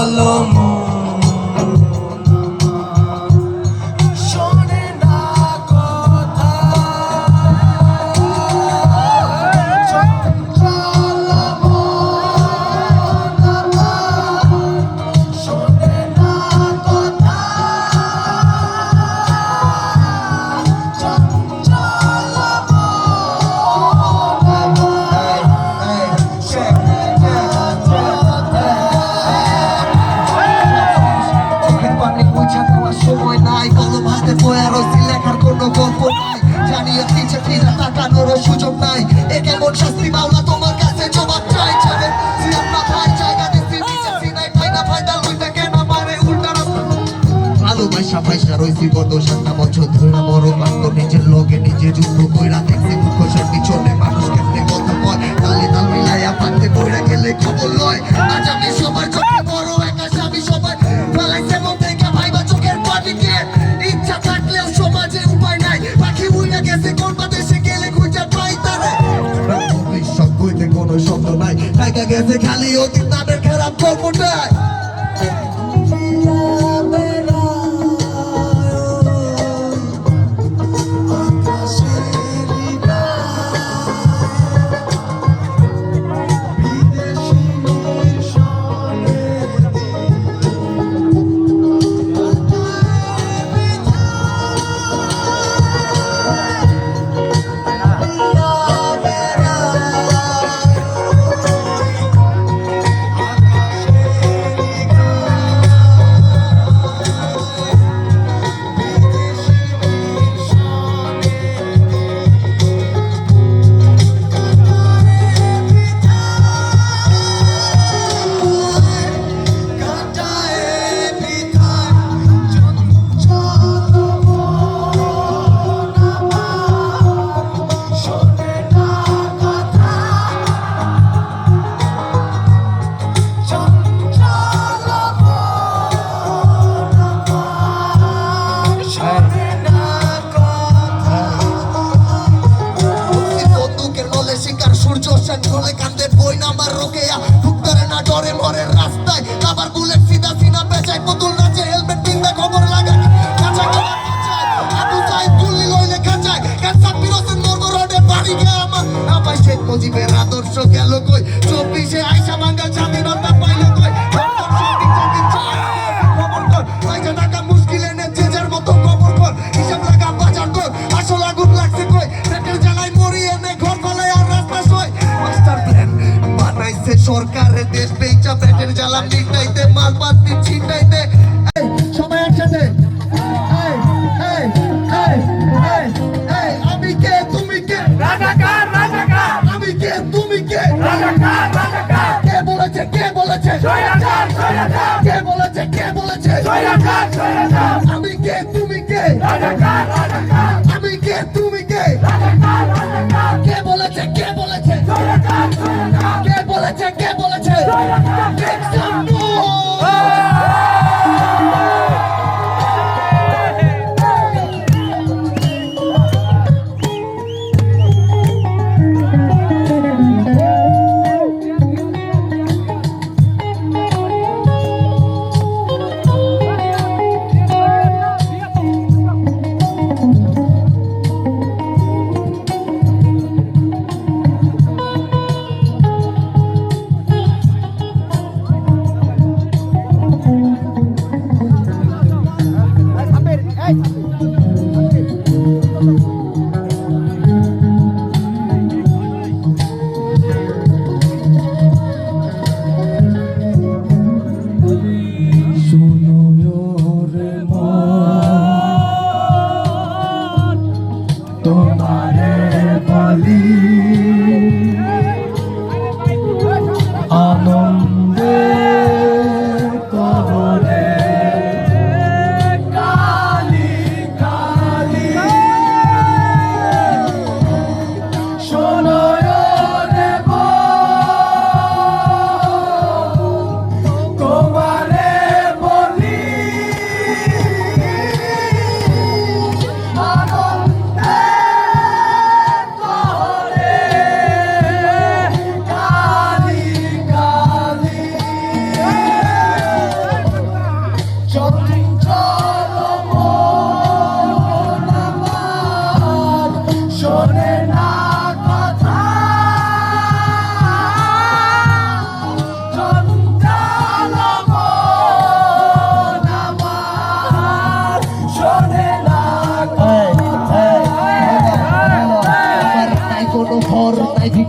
চঞ্চল শোনে না কথা চঞ্চল শোনে না কথা সময় নাই কলম হাতে বয়া রয়েছি লেখার কোনো গল্প নাই জানিয়ে পিছে ফিরে তাকানোর সুযোগ নাই এ কেমন শাস্তি মাওলা তোমার কাছে জবাব চাই যাবে সিয়াম না ভাই জায়গা দিছি নিচে সিনাই ফাইনা ফাইনা লইটা কেন মারে উল্টা ভালোবাসা পয়সা রয়েছি গত 7টা বছর ধরে বড় বাক্য নিজের লোকে নিজে যুদ্ধ কইরা দেখছি মুখ শান্তি চলে মানুষ কেমনে কথা কয় তালে তাল মিলাইয়া পাতে পড়ে গেলে খবর লয় আজ আমি সবার চোখে বড় একা স্বামী সবাই ফেলাইছে মন থেকে ভাইবা চোখের পানি দিয়ে ইচ্ছা থাকলেও সমাজে উপায় নাই পাখি উড়ে গেছে কোন দেশে গেলে খুঁজে পাই তারে ভবিষ্যৎ কইতে কোনো শব্দ নাই টাকা গেছে খালি অতীত তাদের খারাপ গল্পটাই কান্দে বই নামার রোকেয়া ঢুকতারে না ডরে মরে রাস্তায় আবার বুলেট সিধা সিনা পেঁচায় পুতুল নাচে হেলমেট কিনবে খবর লাগায় কাঁচায় আবু সাইদ গুলি লইলে খাঁচায় ক্যান্সার পিরোসেন মর্গ রোডে বাড়ি গে আমার আপাই শেখ মুজিবের আদর্শ গেল কই 24-এ আইসা বাঙ্গাল স্বাধীনতা পাইল কই খবর কর পয়সা টাকা মুশকিল এনে যে যার মতো খবর কর হিসাব লাগা বাজার কর আসল আগুন লাগছে কই পেটের জ্বালায় মরি এনে ঘর ফলায় আর রাস্তা সই মাস্টার প্ল্যান বানাইছে সরকারের দেশ বেচা পেটের জ্বালা মিটাইতে মাল পাতি ছিটাইতে সবাই একসাথে আমি কে তুমি কে রাজাকার রাজাকার আমি কে তুমি কে রাজাকার রাজাকার কে বলেছে স্বৈরাচার স্বৈরাচার কে বলেছে স্বৈরাচার স্বৈরাচার আমি কে তুমি কে রাজাকার রাজাকার আমি কে তুমি কে রাজাকার রাজাকার কে বলেছে স্বৈরাচার স্বৈরাচার কে বলেছে স্বৈরাচার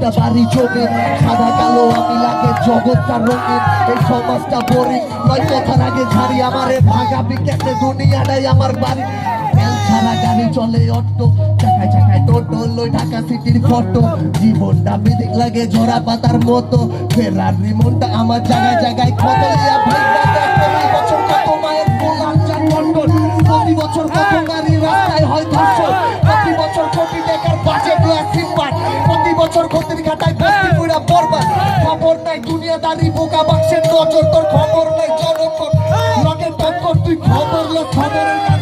একটা বাড়ি জমে সাদা কালো আমি লাগে জগৎটা রঙিন এই সমাজটা বোরিং নয় কথার আগে ঝাড়ি আমারে ভাগাবি কেটে দুনিয়াটাই আমার বাড়ি তেল ছাড়া গাড়ি চলে অটো চাকায় চাকায় টোটো লই ঢাকা সিটির ফটো জীবনটা বিদিক লাগে ঝরা পাতার মতো ফেরারি মনটা আমার জায়গায় জায়গায় খতলিয়া ভাইটা প্রতি বছর কত মায়ের ফুল আনজান লন্ডন প্রতি বছর কত গাড়ি রাস্তায় হয় ধর্ষণ প্রতি বছর কোটি টাকার বাজেট সিম্পার প্রতি বছর ক্ষতির ঘাটায় বস্তি পুরা বরবাদ খবর নাই দুনিয়াদারি বোকা বাক্সের নজর তোর খবর নাই জনগণ লগে টক্কর তুই খবর লো খবরের